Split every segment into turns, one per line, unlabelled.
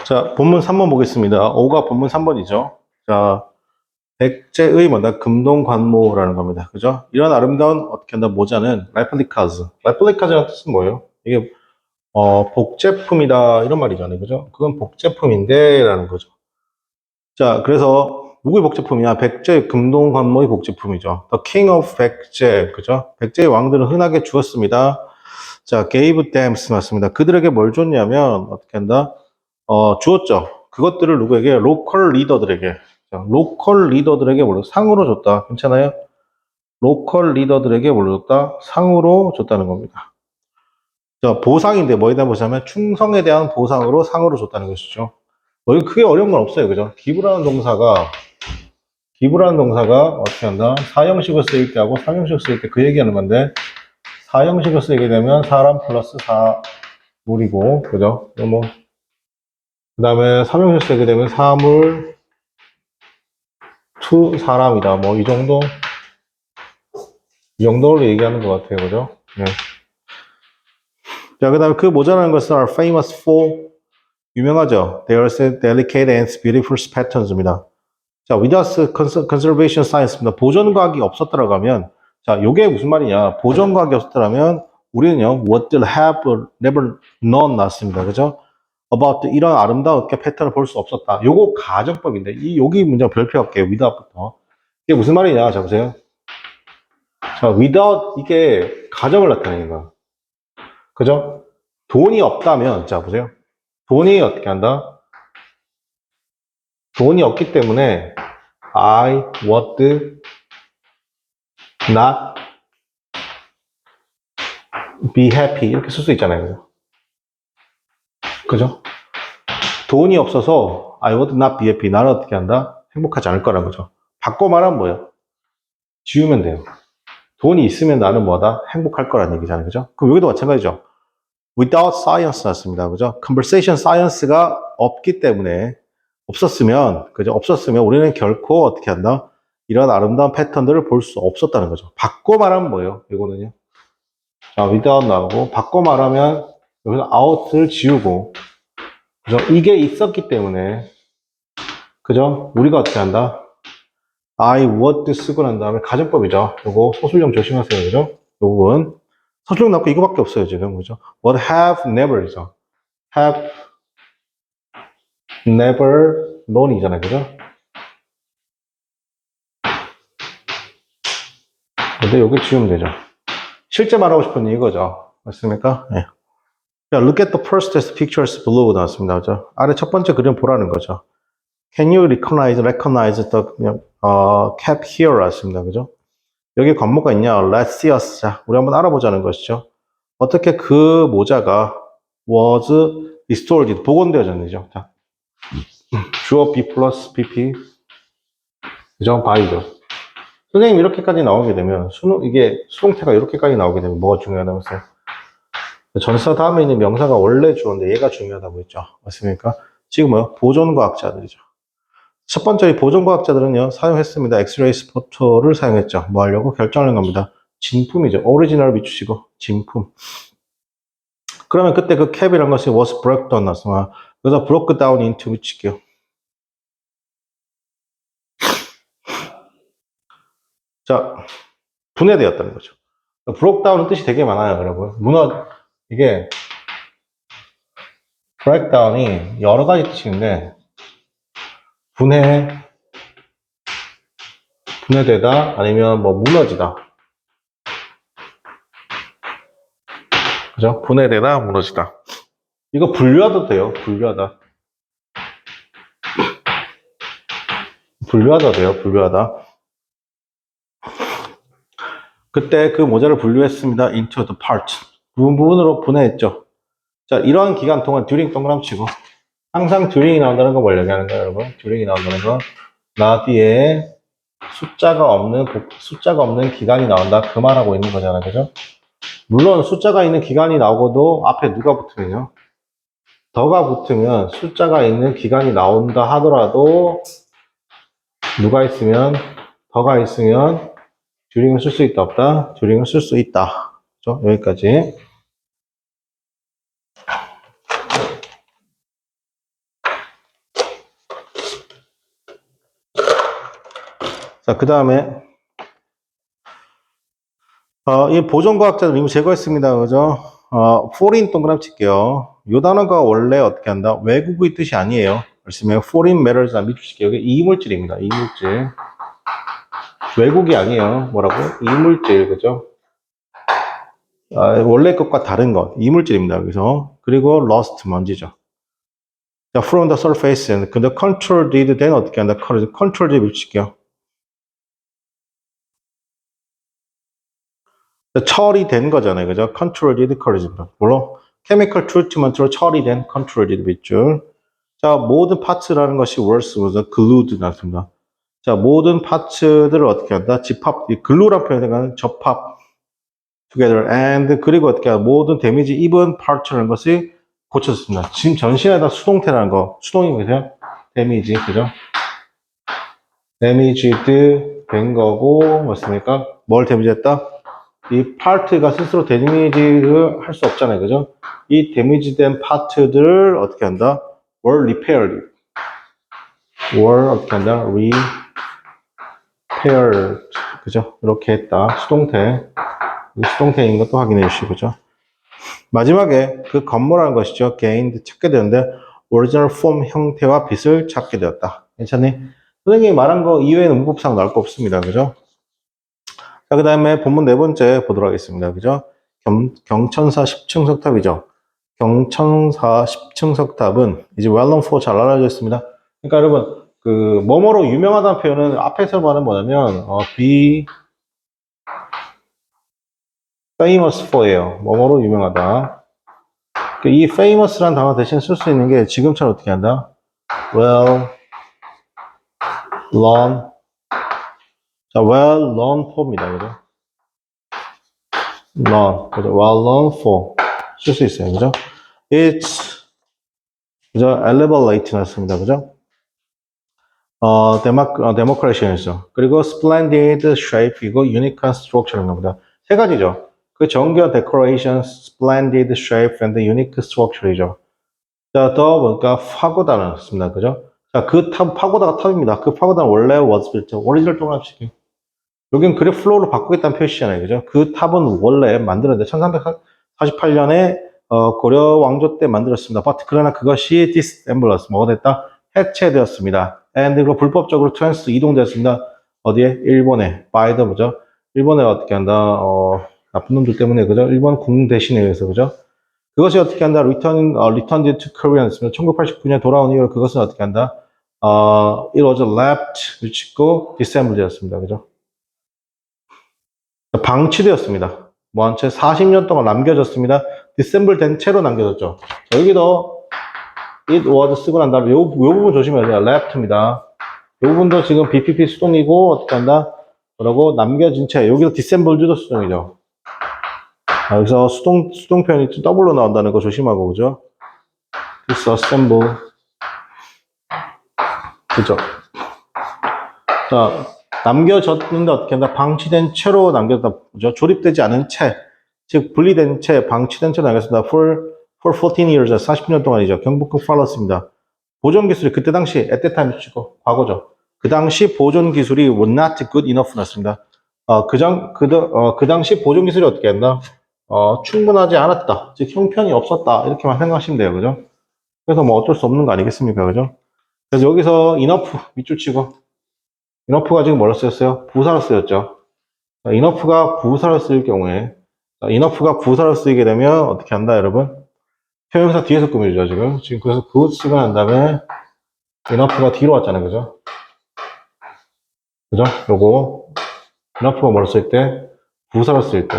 자, 본문 3번 보겠습니다. 5가 본문 3번이죠. 자, 백제의 뭐다? 금동관모라는 겁니다. 그죠? 이런 아름다운 어떻게 한다 모자는 레플리카즈. 레플리카즈라는 뜻은 뭐예요? 이게 복제품이다 이런 말이잖아요. 그죠? 그건 복제품인데 라는 거죠. 자, 그래서 누구의 복제품이냐? 백제 금동관모의 복제품이죠. The King of 백제. 그죠? 백제의 왕들은 흔하게 주었습니다. 자, gave them 맞습니다. 그들에게 뭘 줬냐면 어떻게 한다? 주었죠. 그것들을 누구에게? 로컬 리더들에게. 자, 로컬 리더들에게 뭘 상으로 줬다. 괜찮아요? 로컬 리더들에게 뭘 줬다? 상으로 줬다는 겁니다. 자, 보상인데 뭐에 대한 보상이면 충성에 대한 보상으로 상으로 줬다는 것이죠. 여기 크게 어려운 건 없어요. 그죠? 기부라는 동사가 어떻게 한다? 사형식을 쓰일 때 하고 삼형식을 쓰일 때 그 얘기하는 건데, 사형식을 쓰게 되면 사람 플러스 사물이고, 그죠? 그 다음에 삼형식 쓰게 되면 사물, 투 사람이다. 뭐 이 정도로 얘기하는 것 같아요. 그죠? 네. 자, 그 다음에 그 모자라는 것은 are famous for 유명하죠. They are delicate and beautiful patterns입니다. 자, without conservation science입니다. 보존과학이 없었더라고 하면, 자, 요게 무슨 말이냐. 보존과학이 없었더라면 우리는요, what will have never known 나왔습니다. 그죠? about 이런 아름다운 패턴을 볼 수 없었다. 요거 가정법인데, 여기 문장 별표 할게요. without부터. 이게 무슨 말이냐. 자, 보세요. 자, without 이게 가정을 나타내는 거야. 그죠? 돈이 없다면, 자, 보세요. 돈이 어떻게 한다? 돈이 없기 때문에 I would not be happy 이렇게 쓸 수 있잖아요. 그죠? 돈이 없어서 I would not be happy. 나는 어떻게 한다? 행복하지 않을 거라는 거죠. 바꿔 말하면 뭐예요? 지우면 돼요. 돈이 있으면 나는 뭐다? 행복할 거라는 얘기잖아요. 그죠? 그럼 여기도 마찬가지죠. without science 났습니다. 그죠? conversation science가 없기 때문에 없었으면 우리는 결코 어떻게 한다? 이런 아름다운 패턴들을 볼 수 없었다는 거죠. 바꿔 말하면 뭐예요? 이거는요. 자, without 나오고, 바꿔 말하면 여기서 out를 지우고, 그죠? 이게 있었기 때문에, 그죠? 우리가 어떻게 한다? I would 쓰고 난 다음에 가정법이죠. 요거 소술형 조심하세요. 그죠? 요 부분. 서술형 나고 이거밖에 없어요, 지금. 그죠? Would have never죠. have never known이잖아요. 그죠? 근데 여기 지우면 되죠. 실제 말하고 싶은 이거죠. 맞습니까? 네. 자, look at the first pictures below 나왔습니다. 그죠? 아래 첫 번째 그림 보라는 거죠. Can you recognize the cap here 나왔습니다. 그죠? 여기 관모가 있냐? Let's see us. 자, 우리 한번 알아보자는 것이죠. 어떻게 그 모자가 was restored, 복원되어졌는지죠. 자, 주어 B 플러스 BP. 그죠? by죠. 선생님 이렇게까지 나오게 되면 이게 수동태가 이렇게까지 나오게 되면 뭐가 중요하다면서요? 전사 다음에 있는 명사가 원래 주어인데 얘가 중요하다고 했죠. 맞습니까? 지금 뭐요? 보존과학자들이죠. 첫 번째 보존과학자들은요 사용했습니다. 엑스레이 스포터를 사용했죠. 뭐 하려고? 결정하는 겁니다. 진품이죠. 오리지널 비추시고 진품. 그러면 그때 그 캡이란 것이 was broke down 나왔습니다. 그래서 broke down into 붙일게요. 자, 분해되었다는 거죠. broke down은 뜻이 되게 많아요, 여러분. 이게 breakdown이 여러 가지 뜻인데 분해되다 아니면 뭐 무너지다. 그죠? 분해되다 무너지다. 이거 분류하도 돼요. 분류하다 돼요. 분류하다. 그때 그 모자를 분류했습니다. into the part. 부분으로 분해했죠. 자, 이러한 기간 동안 during 동그라미 치고 항상 during이 나온다는 거 뭘 얘기하는 거예요, 여러분? during이 나온다는 건 나 뒤에 숫자가 없는 기간이 나온다. 그 말하고 있는 거잖아요. 그죠? 물론 숫자가 있는 기간이 나오고도 앞에 누가 붙으면요. 더가 붙으면 숫자가 있는 기간이 나온다 하더라도 더가 있으면 during을 쓸 수 있다 없다? during을 쓸 수 있다. 그죠? 여기까지. 자, 그 다음에, 이 보존과학자들 이미 제거했습니다. 그죠? foreign 동그라미 칠게요. 요 단어가 원래 어떻게 한다? 외국의 뜻이 아니에요. 말씀해요. foreign matters 안 비추실게요. 이게 이물질입니다. 이물질. 외국이 아니에요. 뭐라고? 이물질. 그죠? 원래 것과 다른 것. 이물질입니다. 그래서. 그리고 rust, 먼지죠. 자, from the surface. 근데 control did then 어떻게 한다? control did 비추실게요. 처리된 거잖아요. 그죠? control did correct. 물론 chemical treatment로 처리된 control did 밑줄. 자, 모든 파츠라는 것이 words was glued 나왔습니다. 자, 모든 파츠들을 어떻게 한다? 집합, 이 글루란 표현은 접합 together and 그리고 어떻게 한다? 모든 데미지 입은 파츠라는 것이 고쳤습니다. 지금 전신에다 수동태라는 거, 수동이 그죠? 데미지, 그죠? 데미지드 된 거고, 맞습니까? 뭘 데미지했다? 이 파트가 스스로 데미지를 할 수 없잖아요. 그죠? 이 데미지된 파트들을 어떻게 한다? were repaired. were 어떻게 한다? repaired. 그죠? 이렇게 했다. 수동태. 수동태인 것도 확인해 주시고, 그죠? 마지막에 그 건모라는 것이죠. gained 찾게 되는데 original form 형태와 빛을 찾게 되었다. 괜찮니? 선생님이 말한 거 이외에는 문법상 나올 거 없습니다. 그죠? 자, 그 다음에 본문 네 번째 보도록 하겠습니다. 그죠? 경천사 10층 석탑이죠. 경천사 10층 석탑은 이제 well-known for 잘 알려져 있습니다. 그러니까 여러분, 그, 뭐뭐로 유명하다는 표현은 앞에서 말은 뭐냐면, be famous for예요. 뭐뭐로 유명하다. 이 famous라는 단어 대신 쓸 수 있는 게 지금처럼 어떻게 한다? well known. 자, well known for입니다. 그죠? known. 그죠? well known for. 쓸 수 있어요. 그죠? it's, 그죠? elaborate 났습니다. 그죠? democracy였죠. 그리고 splendid shape이고 unique structure인 겁니다. 세 가지죠. 그 정교한 decoration, splendid shape, and unique structure이죠. 자, 더 뭔가 파고다는 습니다. 그죠? 자, 그 탑, 파고다가 탑입니다. 그 파고다는 원래 was built. 오리지널 동그라미 여긴 그래 플로우로 바꾸겠다는 표시잖아요. 그죠? 그 탑은 원래 만들었는데 1348년에 고려 왕조 때 만들었습니다. But 그러나 그것이 disassembled, 뭐가 됐다? 해체되었습니다. and 그리고 불법적으로 트랜스 이동되었습니다. 어디에? 일본에. by the 뭐죠? 일본에 어떻게 한다? 나쁜 놈들 때문에 그죠? 일본 군 대신에 의해서 그죠? 그것이 어떻게 한다? returned to Korea 였습니다. 1989년 돌아온 이후로 그것은 어떻게 한다? it was left, 미치고 disassembled 되었습니다. 그죠? 방치되었습니다. 뭐한 채 40년 동안 남겨졌습니다. 디셈블 된 채로 남겨졌죠. 여기도 it was 쓰고 난 다음에 요 부분 조심해야 돼요. left입니다. 요 부분도 지금 BPP 수동이고 어떻게 한다? 뭐라고? 남겨진 채. 여기도 디셈블드도 수동이죠. 여기서 수동 표현이 더블로 나온다는 거 조심하고, 그죠? disassemble. 그죠? 자, 남겨졌는데 어떻게 한다? 방치된 채로 남겨졌다. 그죠? 조립되지 않은 채. 즉, 분리된 채, 방치된 채로 남겼습니다. for 14 years, 40년 동안이죠. 경복궁 팔로스입니다. 보존 기술이 그때 당시, at that time 치고, 과거죠. 그 당시 보존 기술이 was not good enough 났습니다. 그 당시 보존 기술이 어떻게 한다? 충분하지 않았다. 즉, 형편이 없었다. 이렇게만 생각하시면 돼요. 그죠? 그래서 뭐 어쩔 수 없는 거 아니겠습니까? 그죠? 그래서 여기서 enough 밑줄 치고, enough가 지금 뭐로 쓰였어요? 부사로 쓰였죠. enough가 부사로 쓰일 경우에, enough가 부사로 쓰이게 되면 어떻게 한다, 여러분? 표현사 뒤에서 꾸며주죠, 지금. 지금 그래서 good 쓰고 난 다음에 enough가 뒤로 왔잖아요, 그죠? 그죠? 요거, enough가 뭐로 쓸 때? 부사로 쓸 때.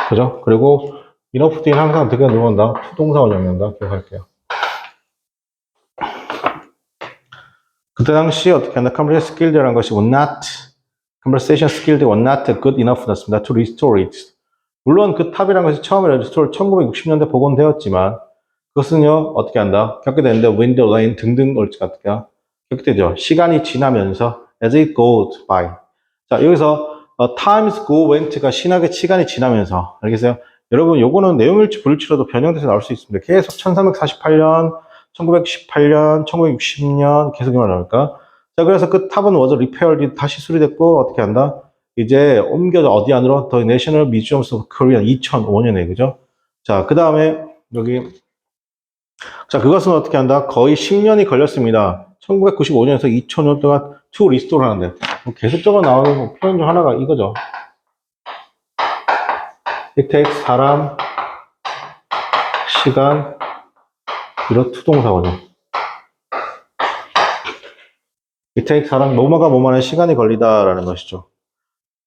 그죠? 그리고 enough 뒤에는 항상 어떻게 누른다? 투동사 원형한다. 기억할게요. 그때 당시 어떻게 한다? Conversation skills라는 것이 conversation skills was not good enough 였습니다. To restore it. 물론 그 탑이라는 것이 처음에 restore 1960년대 복원되었지만 그것은요 어떻게 한다? 겪게 되는데 wind, rain 등등 어떻게 겪게 되죠. 시간이 지나면서 as it goes by. 자 여기서 times go went가 시간이 지나면서 알겠어요? 여러분 요거는 내용일치 불일치로도 변형돼서 나올 수 있습니다. 계속 1348년 1918년, 1960년 계속 나올까? 자, 그래서 그 탑은 was repaired, 다시 수리됐고, 어떻게 한다? 이제 옮겨져, 어디 안으로? The National Museums of Korea 2005년에, 그죠? 자, 그 다음에, 여기, 자, 그것은 어떻게 한다? 거의 10년이 걸렸습니다. 1995년에서 2005년 동안 to restore 하는데, 뭐 계속적으로 나오는 표현 중 하나가 이거죠. It takes 사람, 시간, 이런 투동사거든요. It takes 사람, 뭐뭐가 뭐뭐는 시간이 걸리다라는 것이죠.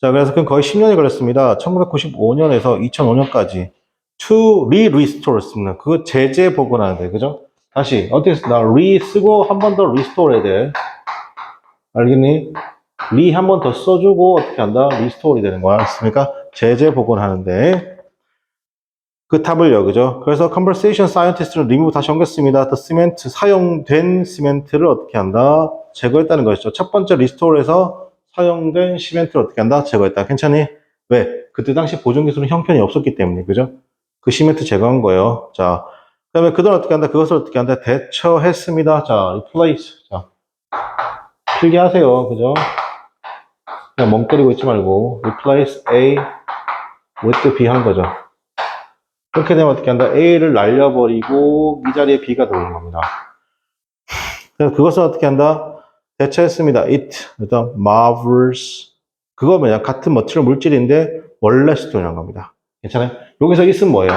자, 그래서 그건 거의 10년이 걸렸습니다. 1995년에서 2005년까지 to re-restore였습니다. 그거 재재복원하는데, 그죠? 다시, 어떻게 나 re 쓰고 한 번 더 restore 해야 돼. 알겠니? re 한 번 더 써주고 어떻게 한다? restore이 되는 거야. 맞습니까? 재재복원하는데. 그 탑을요, 그죠? 그래서 conversation scientist를 remove 다시 옮겼습니다. the cement, 사용된 시멘트를 어떻게 한다? 제거했다는 것이죠. 첫 번째 restore에서 사용된 시멘트를 어떻게 한다? 제거했다. 괜찮니? 왜? 그때 당시 보존 기술은 형편이 없었기 때문에, 그죠? 그 시멘트 제거한 거예요. 자, 그 다음에 그들은 어떻게 한다? 그것을 어떻게 한다? 대처했습니다. 자, replace. 자, 필기하세요. 그죠? 그냥 멍때리고 있지 말고, replace A with B 하는 거죠. 그렇게 되면 어떻게 한다? A를 날려버리고 이 자리에 B가 들어오는 겁니다. 그래서 그것은 어떻게 한다? 대체했습니다. It, 일단 marvels. 그거 뭐냐? 같은 머티리얼 물질인데 원래 수동이라는 겁니다. 괜찮아요? 여기서 it은 뭐예요?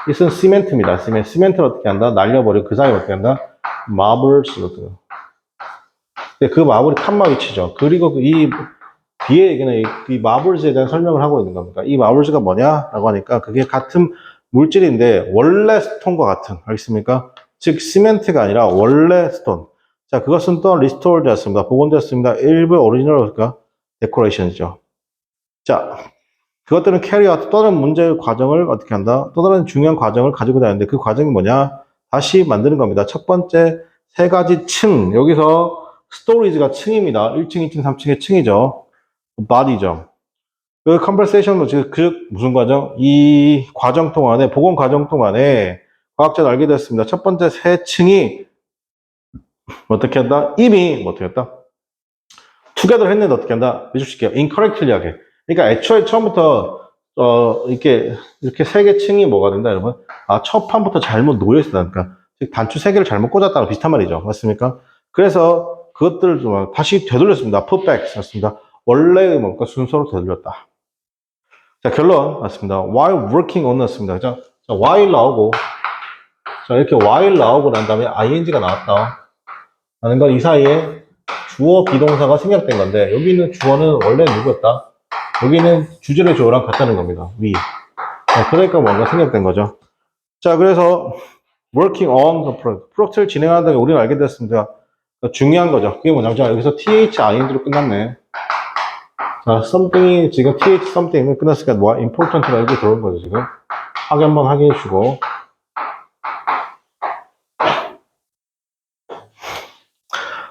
it은 시멘트입니다. 시멘트를 어떻게 한다? 날려버리고 그 사이에 어떻게 한다? marvels로. 근데 그 마블이 칸마 위치죠. 그리고 이 뒤에 얘기는 이 marvels에 대한 설명을 하고 있는 겁니다. 이 marvels가 뭐냐라고 하니까 그게 같은 물질인데 원래 스톤과 같은, 알겠습니까? 즉 시멘트가 아니라 원래 스톤. 자, 그것은 또 리스토어 되었습니다. 복원되었습니다. 일부 오리지널 데코레이션이죠. 자, 그것들은 캐리아웃 또 다른 문제의 과정을 어떻게 한다? 또 다른 중요한 과정을 가지고 다니는데 그 과정이 뭐냐? 다시 만드는 겁니다. 첫 번째 세 가지 층. 여기서 스토리지가 층입니다. 1층, 2층, 3층의 층이죠. body죠. 그 컨버세이션도 즉 무슨 과정? 이 과정 동안에 복원 과정 동안에 과학자는 알게 됐습니다. 첫 번째 세 층이 어떻게 한다? 이미 어떻게 했다? 투게더 했는데 어떻게 한다? 해주실게요. incorrectly 하게. 그러니까 애초에 처음부터 이렇게 세 개 층이 뭐가 된다, 여러분? 아, 첫 판부터 잘못 놓여 있었다니까. 즉 단추 세 개를 잘못 꽂았다는 비슷한 말이죠. 맞습니까? 그래서 그것들을 좀 다시 되돌렸습니다. put back 했습니다. 원래의 뭔가 순서로 되돌렸다. 자, 결론 맞습니다. while working on 였습니다. 자, while 나오고, 자, 이렇게 while 나오고 난 다음에 ing가 나왔다. 라는 건 이 사이에 주어 비동사가 생략된 건데, 여기 있는 주어는 원래 누구였다? 여기는 주절의 주어랑 같다는 겁니다. we. 자, 그러니까 뭔가 생략된 거죠. 자, 그래서 working on the project. 프로젝트를 진행한다는 게 우리는 알게 됐습니다. 중요한 거죠. 그게 뭐냐면, 여기서 thing로 끝났네. 자, something이 지금 th something은 끝났으니까 뭐 important라고 이렇게 들어온 거죠, 지금. 확인 한번 확인해 주시고.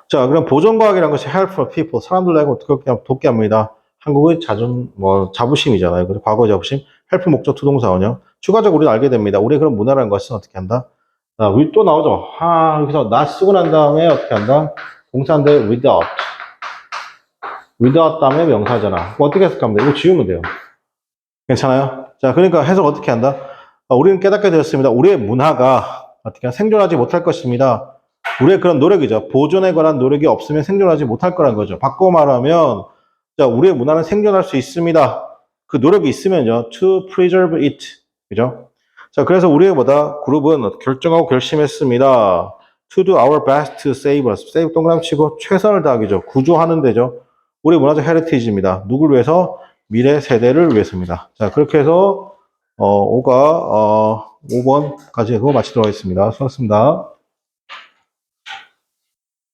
자, 그럼 보존과학이라는 것이 help for people, 사람들에게 돕게 합니다. 한국의 자부심이잖아요. 그래서 과거 자부심, help 목적 투동사원형. 추가적으로 우리는 알게 됩니다. 우리 그런 문화라는 것은 어떻게 한다? will 또 나오죠. 여기서 not 쓰고 난 다음에 어떻게 한다? 동사인데 without. without 다음에 명사잖아. 어떻게 해석합니다? 이거 지우면 돼요. 괜찮아요? 자, 그러니까 해석 어떻게 한다? 우리는 깨닫게 되었습니다. 우리의 문화가 어떻게 생존하지 못할 것입니다. 우리의 그런 노력이죠. 보존에 관한 노력이 없으면 생존하지 못할 거란 거죠. 바꿔 말하면, 자, 우리의 문화는 생존할 수 있습니다. 그 노력이 있으면요. to preserve it. 그죠? 자, 그래서 우리의 그룹은 결정하고 결심했습니다. to do our best to save us. save 동그라미 치고 최선을 다하기죠. 구조하는 데죠. 우리 문화적 헤리티지입니다. 누굴 위해서? 미래 세대를 위해서입니다. 자, 그렇게 해서 5번까지 해서 마치도록 하겠습니다. 수고하셨습니다.